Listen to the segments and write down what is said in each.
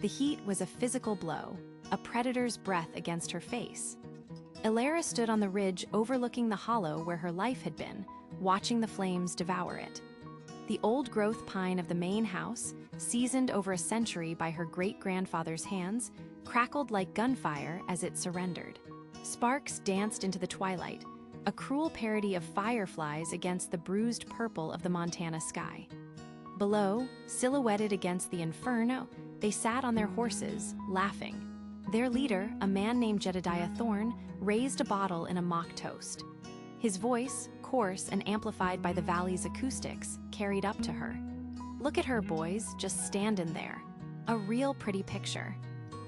The heat was a physical blow, a predator's breath against her face. Elara stood on the ridge overlooking the hollow where her life had been, watching the flames devour it. The old-growth pine of the main house, seasoned over a century by her great-grandfather's hands, crackled like gunfire as it surrendered. Sparks danced into the twilight, a cruel parody of fireflies against the bruised purple of the Montana sky. Below, silhouetted against the inferno, they sat on their horses, laughing. Their leader, a man named Jedediah Thorne, raised a bottle in a mock toast. His voice, coarse and amplified by the valley's acoustics, carried up to her. "Look at her, boys, just standin' there. A real pretty picture."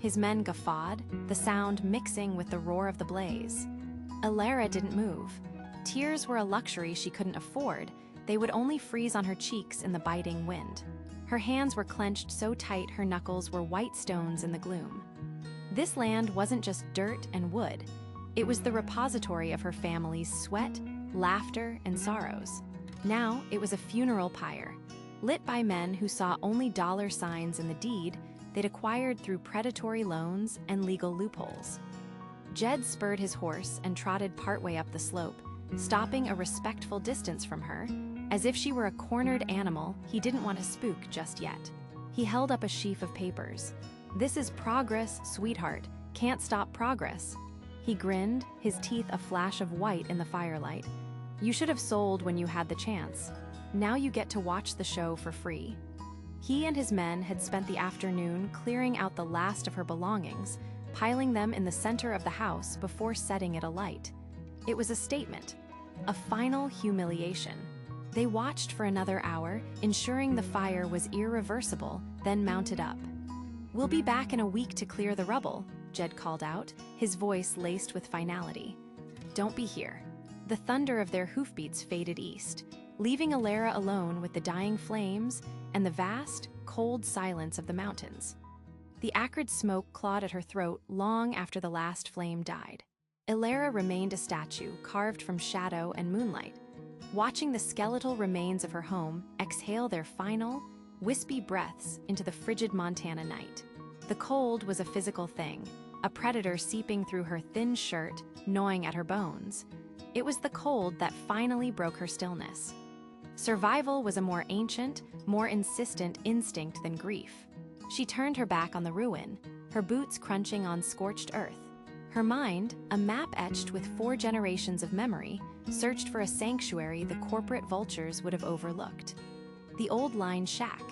His men guffawed, the sound mixing with the roar of the blaze. Elara didn't move. Tears were a luxury she couldn't afford. They would only freeze on her cheeks in the biting wind. Her hands were clenched so tight her knuckles were white stones in the gloom. This land wasn't just dirt and wood. It was the repository of her family's sweat, laughter, and sorrows. Now it was a funeral pyre, lit by men who saw only dollar signs in the deed they'd acquired through predatory loans and legal loopholes. Jed spurred his horse and trotted partway up the slope, stopping a respectful distance from her, as if she were a cornered animal he didn't want to spook just yet. He held up a sheaf of papers. "This is progress, sweetheart. Can't stop progress." He grinned, his teeth a flash of white in the firelight. "You should have sold when you had the chance. Now you get to watch the show for free." He and his men had spent the afternoon clearing out the last of her belongings, piling them in the center of the house before setting it alight. It was a statement, a final humiliation. They watched for another hour, ensuring the fire was irreversible, then mounted up. "We'll be back in a week to clear the rubble," Jed called out, his voice laced with finality. "Don't be here." The thunder of their hoofbeats faded east, leaving Elara alone with the dying flames and the vast, cold silence of the mountains. The acrid smoke clawed at her throat long after the last flame died. Elara remained a statue carved from shadow and moonlight, watching the skeletal remains of her home exhale their final, wispy breaths into the frigid Montana night. The cold was a physical thing, a predator seeping through her thin shirt, gnawing at her bones. It was the cold that finally broke her stillness. Survival was a more ancient, more insistent instinct than grief. She turned her back on the ruin, her boots crunching on scorched earth. Her mind, a map etched with 4 generations of memory, searched for a sanctuary the corporate vultures would have overlooked. The old line shack.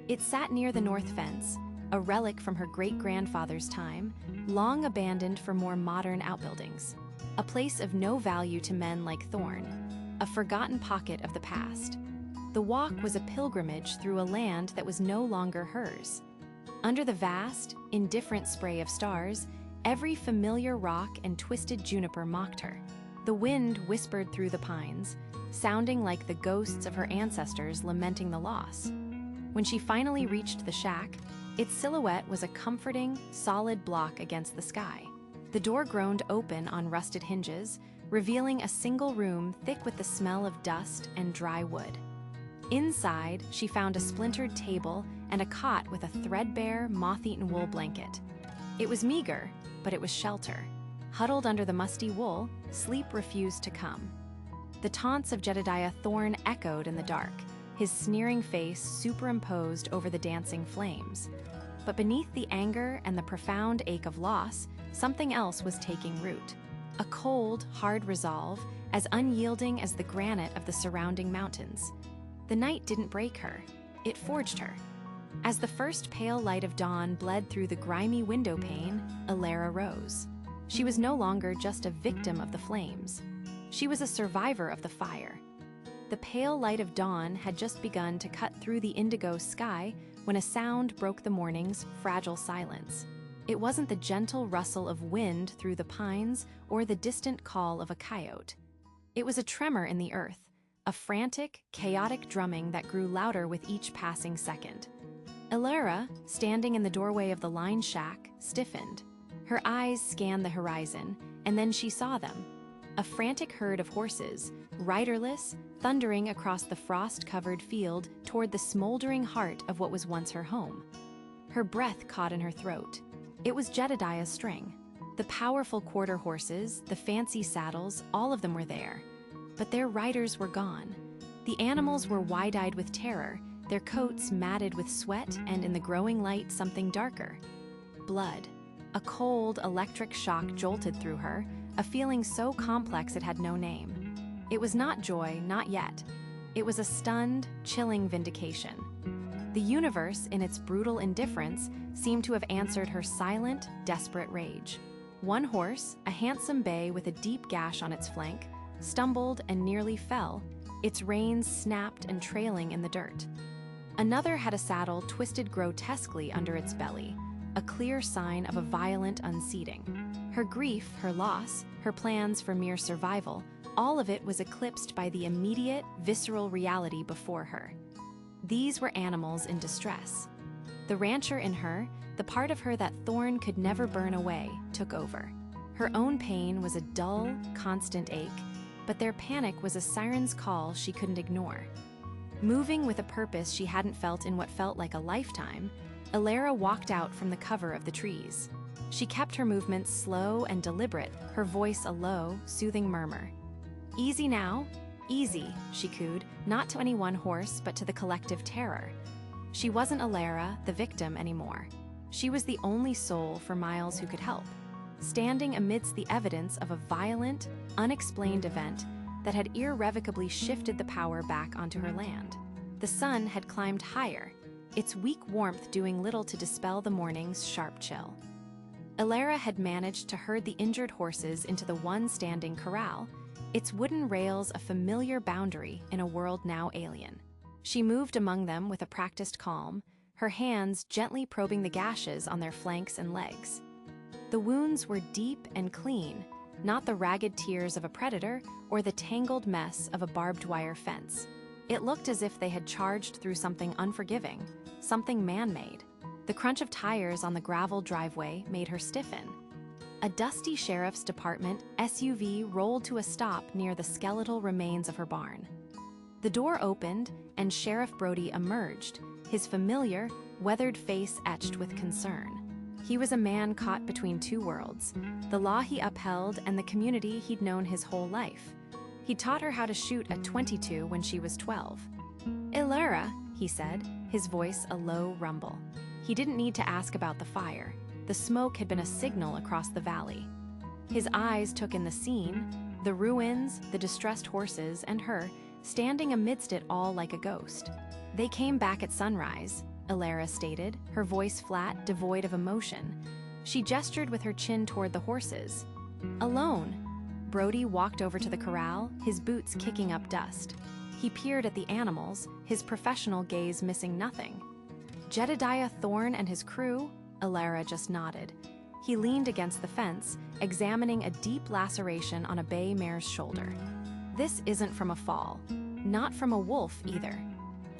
It sat near the north fence, a relic from her great-grandfather's time, long abandoned for more modern outbuildings. A place of no value to men like Thorne, a forgotten pocket of the past. The walk was a pilgrimage through a land that was no longer hers. Under the vast, indifferent spray of stars, every familiar rock and twisted juniper mocked her. The wind whispered through the pines, sounding like the ghosts of her ancestors lamenting the loss. When she finally reached the shack, its silhouette was a comforting, solid block against the sky. The door groaned open on rusted hinges, revealing a single room thick with the smell of dust and dry wood. Inside, she found a splintered table and a cot with a threadbare, moth-eaten wool blanket. It was meager, but it was shelter. Huddled under the musty wool, sleep refused to come. The taunts of Jedediah Thorne echoed in the dark, his sneering face superimposed over the dancing flames. But beneath the anger and the profound ache of loss, something else was taking root. A cold, hard resolve, as unyielding as the granite of the surrounding mountains. The night didn't break her, it forged her. As the first pale light of dawn bled through the grimy window pane, Elara rose. She was no longer just a victim of the flames. She was a survivor of the fire. The pale light of dawn had just begun to cut through the indigo sky when a sound broke the morning's fragile silence. It wasn't the gentle rustle of wind through the pines or the distant call of a coyote. It was a tremor in the earth, a frantic, chaotic drumming that grew louder with each passing second. Elara, standing in the doorway of the line shack, stiffened. Her eyes scanned the horizon, and then she saw them. A frantic herd of horses, riderless, thundering across the frost-covered field toward the smoldering heart of what was once her home. Her breath caught in her throat. It was Jedediah's string. The powerful quarter horses, the fancy saddles, all of them were there. But their riders were gone. The animals were wide-eyed with terror, their coats matted with sweat, and in the growing light something darker. Blood. A cold, electric shock jolted through her, a feeling so complex it had no name. It was not joy, not yet. It was a stunned, chilling vindication. The universe, in its brutal indifference, seemed to have answered her silent, desperate rage. One horse, a handsome bay with a deep gash on its flank, stumbled and nearly fell, its reins snapped and trailing in the dirt. Another had a saddle twisted grotesquely under its belly, a clear sign of a violent unseating. Her grief, her loss, her plans for mere survival, all of it was eclipsed by the immediate, visceral reality before her. These were animals in distress. The rancher in her, the part of her that Thorn could never burn away, took over. Her own pain was a dull, constant ache, but their panic was a siren's call she couldn't ignore. Moving with a purpose she hadn't felt in what felt like a lifetime, Elara walked out from the cover of the trees. She kept her movements slow and deliberate, her voice a low, soothing murmur. "Easy now, easy," she cooed, not to any one horse, but to the collective terror. She wasn't Elara, the victim, anymore. She was the only soul for miles who could help, standing amidst the evidence of a violent, unexplained event that had irrevocably shifted the power back onto her land. The sun had climbed higher, its weak warmth doing little to dispel the morning's sharp chill. Elara had managed to herd the injured horses into the one standing corral, its wooden rails a familiar boundary in a world now alien. She moved among them with a practiced calm, her hands gently probing the gashes on their flanks and legs. The wounds were deep and clean, not the ragged tears of a predator or the tangled mess of a barbed wire fence. It looked as if they had charged through something unforgiving, something man-made. The crunch of tires on the gravel driveway made her stiffen. A dusty sheriff's department SUV rolled to a stop near the skeletal remains of her barn. The door opened, and Sheriff Brody emerged, his familiar, weathered face etched with concern. He was a man caught between two worlds, the law he upheld and the community he'd known his whole life. He taught her how to shoot at 22 when she was 12. "Elara," he said, his voice a low rumble. He didn't need to ask about the fire. The smoke had been a signal across the valley. His eyes took in the scene, the ruins, the distressed horses, and her, standing amidst it all like a ghost. "They came back at sunrise," Elara stated, her voice flat, devoid of emotion. She gestured with her chin toward the horses. "Alone." Brody walked over to the corral, his boots kicking up dust. He peered at the animals, his professional gaze missing nothing. "Jedediah Thorn and his crew?" Elara just nodded. He leaned against the fence, examining a deep laceration on a bay mare's shoulder. "This isn't from a fall. Not from a wolf, either."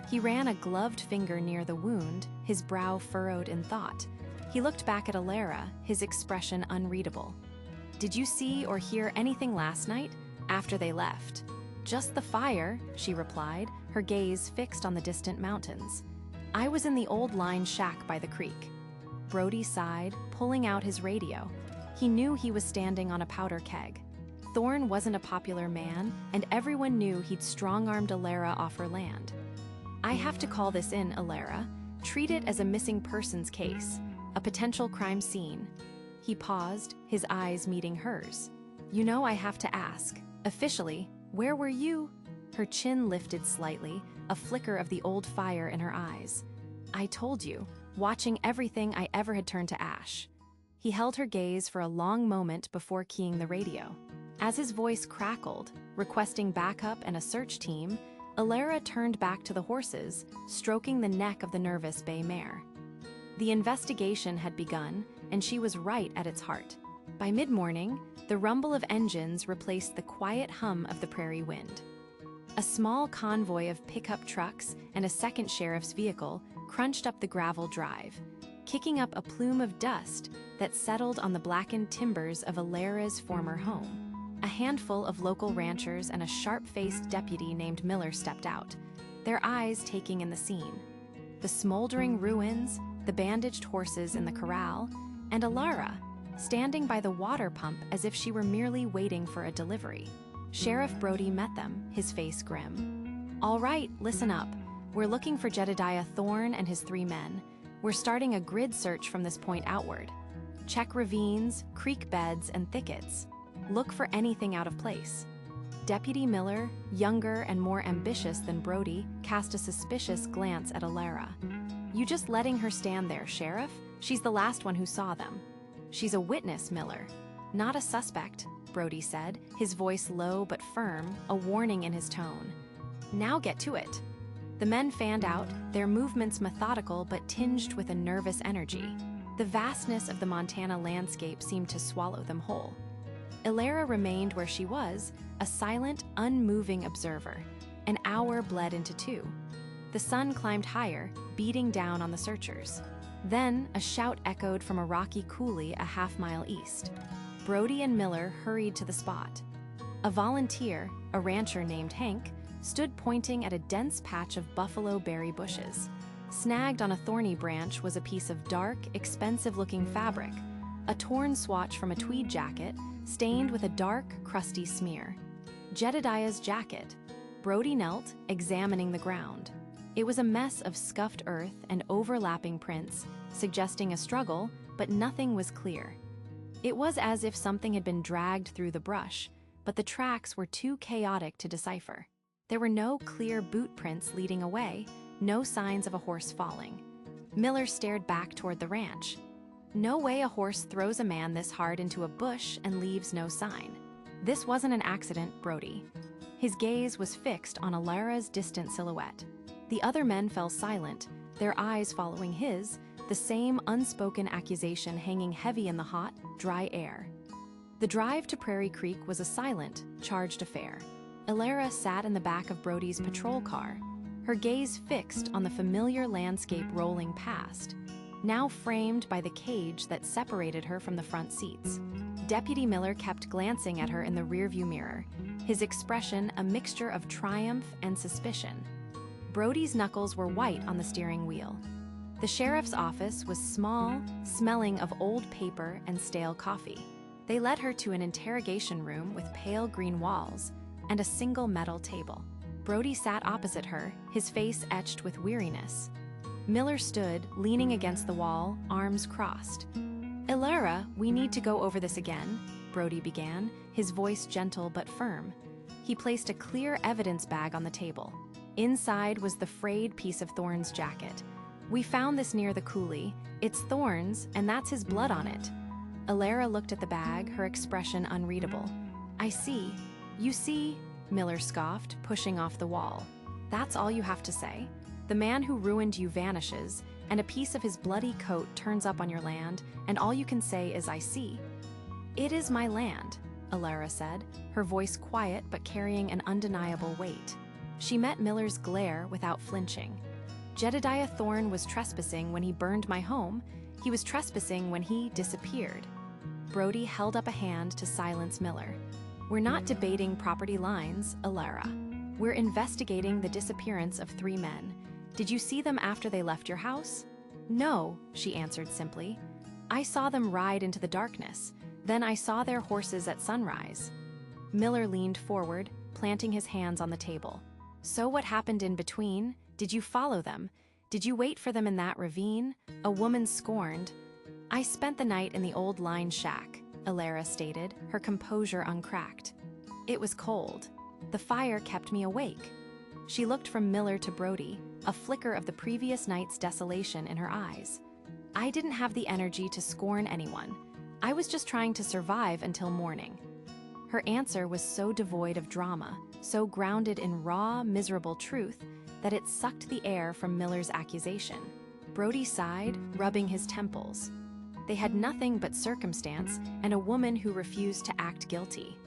He ran a gloved finger near the wound, his brow furrowed in thought. He looked back at Elara, his expression unreadable. "Did you see or hear anything last night, after they left?" "Just the fire," she replied, her gaze fixed on the distant mountains. "I was in the old line shack by the creek." Brody sighed, pulling out his radio. He knew he was standing on a powder keg. Thorn wasn't a popular man, and everyone knew he'd strong-armed Elara off her land. "I have to call this in, Elara. Treat it as a missing persons case, a potential crime scene." He paused, his eyes meeting hers. "You know I have to ask. Officially, where were you?" Her chin lifted slightly, a flicker of the old fire in her eyes. "I told you, watching everything I ever had turned to ash." He held her gaze for a long moment before keying the radio. As his voice crackled, requesting backup and a search team, Elara turned back to the horses, stroking the neck of the nervous bay mare. The investigation had begun, and she was right at its heart. By mid-morning, the rumble of engines replaced the quiet hum of the prairie wind. A small convoy of pickup trucks and a second sheriff's vehicle crunched up the gravel drive, kicking up a plume of dust that settled on the blackened timbers of Elara's former home. A handful of local ranchers and a sharp-faced deputy named Miller stepped out, their eyes taking in the scene. The smoldering ruins, the bandaged horses in the corral, and Alara, standing by the water pump as if she were merely waiting for a delivery. Sheriff Brody met them, his face grim. "All right, listen up. We're looking for Jedediah Thorne and his 3 men. We're starting a grid search from this point outward. Check ravines, creek beds, and thickets. Look for anything out of place." Deputy Miller, younger and more ambitious than Brody, cast a suspicious glance at Alara. "You just letting her stand there, Sheriff? She's the last one who saw them." "She's a witness, Miller. Not a suspect," Brody said, his voice low but firm, a warning in his tone. "Now get to it." The men fanned out, their movements methodical but tinged with a nervous energy. The vastness of the Montana landscape seemed to swallow them whole. Alara remained where she was, a silent, unmoving observer. An hour bled into 2. The sun climbed higher, beating down on the searchers. Then, a shout echoed from a rocky coulee a half-mile east. Brody and Miller hurried to the spot. A volunteer, a rancher named Hank, stood pointing at a dense patch of buffalo berry bushes. Snagged on a thorny branch was a piece of dark, expensive-looking fabric, a torn swatch from a tweed jacket, stained with a dark, crusty smear. Jedediah's jacket. Brody knelt, examining the ground. It was a mess of scuffed earth and overlapping prints, suggesting a struggle, but nothing was clear. It was as if something had been dragged through the brush, but the tracks were too chaotic to decipher. There were no clear boot prints leading away, no signs of a horse falling. Miller stared back toward the ranch. No way a horse throws a man this hard into a bush and leaves no sign. This wasn't an accident, Brody. His gaze was fixed on Alara's distant silhouette. The other men fell silent, their eyes following his, the same unspoken accusation hanging heavy in the hot, dry air. The drive to Prairie Creek was a silent, charged affair. Alara sat in the back of Brody's patrol car, her gaze fixed on the familiar landscape rolling past, now framed by the cage that separated her from the front seats. Deputy Miller kept glancing at her in the rearview mirror, his expression a mixture of triumph and suspicion. Brody's knuckles were white on the steering wheel. The sheriff's office was small, smelling of old paper and stale coffee. They led her to an interrogation room with pale green walls and a single metal table. Brody sat opposite her, his face etched with weariness. Miller stood, leaning against the wall, arms crossed. "Alara, we need to go over this again," Brody began, his voice gentle but firm. He placed a clear evidence bag on the table. Inside was the frayed piece of Thorne's jacket. "We found this near the coulee. It's Thorne's, and that's his blood on it." Alara looked at the bag, her expression unreadable. "I see. You see," Miller scoffed, pushing off the wall. "That's all you have to say? The man who ruined you vanishes, and a piece of his bloody coat turns up on your land, and all you can say is, 'I see.'" "It is my land," Alara said, her voice quiet but carrying an undeniable weight. She met Miller's glare without flinching. "Jedediah Thorne was trespassing when he burned my home. He was trespassing when he disappeared." Brody held up a hand to silence Miller. "We're not debating property lines, Alara. We're investigating the disappearance of 3 men. Did you see them after they left your house?" "No," she answered simply. "I saw them ride into the darkness. Then I saw their horses at sunrise." Miller leaned forward, planting his hands on the table. "So what happened in between? Did you follow them? Did you wait for them in that ravine?" A woman scorned. "I spent the night in the old line shack," Alara stated, her composure uncracked. "It was cold. The fire kept me awake." She looked from Miller to Brody, a flicker of the previous night's desolation in her eyes. "I didn't have the energy to scorn anyone. I was just trying to survive until morning." Her answer was so devoid of drama, so grounded in raw, miserable truth, that it sucked the air from Miller's accusation. Brody sighed, rubbing his temples. They had nothing but circumstance and a woman who refused to act guilty.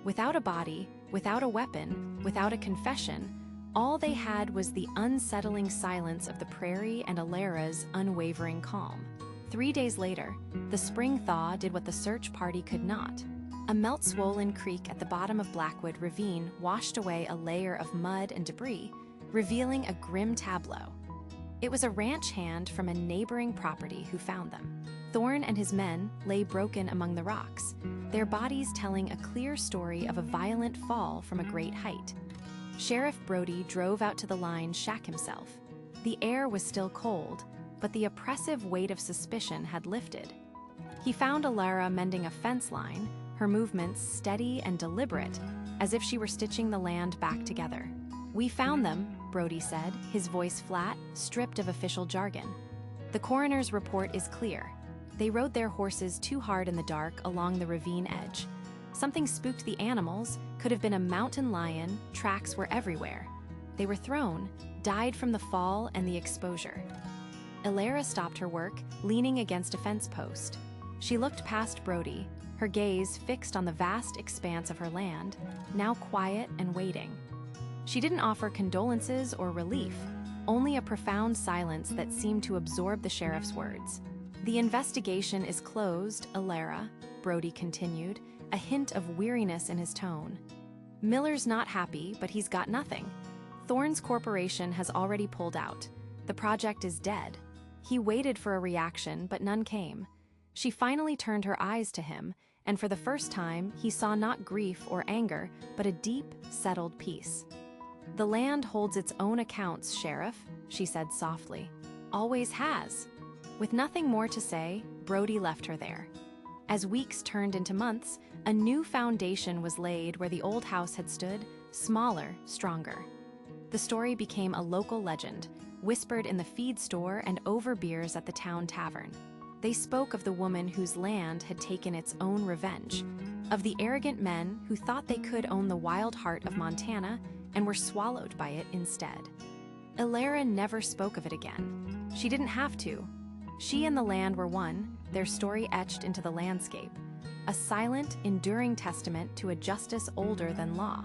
Without a body, without a weapon, without a confession, all they had was the unsettling silence of the prairie and Alara's unwavering calm. 3 days later, the spring thaw did what the search party could not. A melt-swollen creek at the bottom of Blackwood Ravine washed away a layer of mud and debris, revealing a grim tableau. It was a ranch hand from a neighboring property who found them. Thorne and his men lay broken among the rocks, their bodies telling a clear story of a violent fall from a great height. Sheriff Brody drove out to the line shack himself. The air was still cold, but the oppressive weight of suspicion had lifted. He found Alara mending a fence line, her movements steady and deliberate, as if she were stitching the land back together. "We found them," Brody said, his voice flat, stripped of official jargon. "The coroner's report is clear. They rode their horses too hard in the dark along the ravine edge. Something spooked the animals, could have been a mountain lion, tracks were everywhere. They were thrown, died from the fall and the exposure." Alara stopped her work, leaning against a fence post. She looked past Brody, her gaze fixed on the vast expanse of her land, now quiet and waiting. She didn't offer condolences or relief, only a profound silence that seemed to absorb the sheriff's words. "The investigation is closed, Alara," Brody continued, a hint of weariness in his tone. "Miller's not happy, but he's got nothing. Thorne's corporation has already pulled out. The project is dead." He waited for a reaction, but none came. She finally turned her eyes to him, and for the first time, he saw not grief or anger, but a deep, settled peace. "The land holds its own accounts, Sheriff," she said softly. "Always has." With nothing more to say, Brody left her there. As weeks turned into months, a new foundation was laid where the old house had stood, smaller, stronger. The story became a local legend, whispered in the feed store and over beers at the town tavern. They spoke of the woman whose land had taken its own revenge, of the arrogant men who thought they could own the wild heart of Montana and were swallowed by it instead. Alara never spoke of it again. She didn't have to. She and the land were one, their story etched into the landscape, a silent, enduring testament to a justice older than law.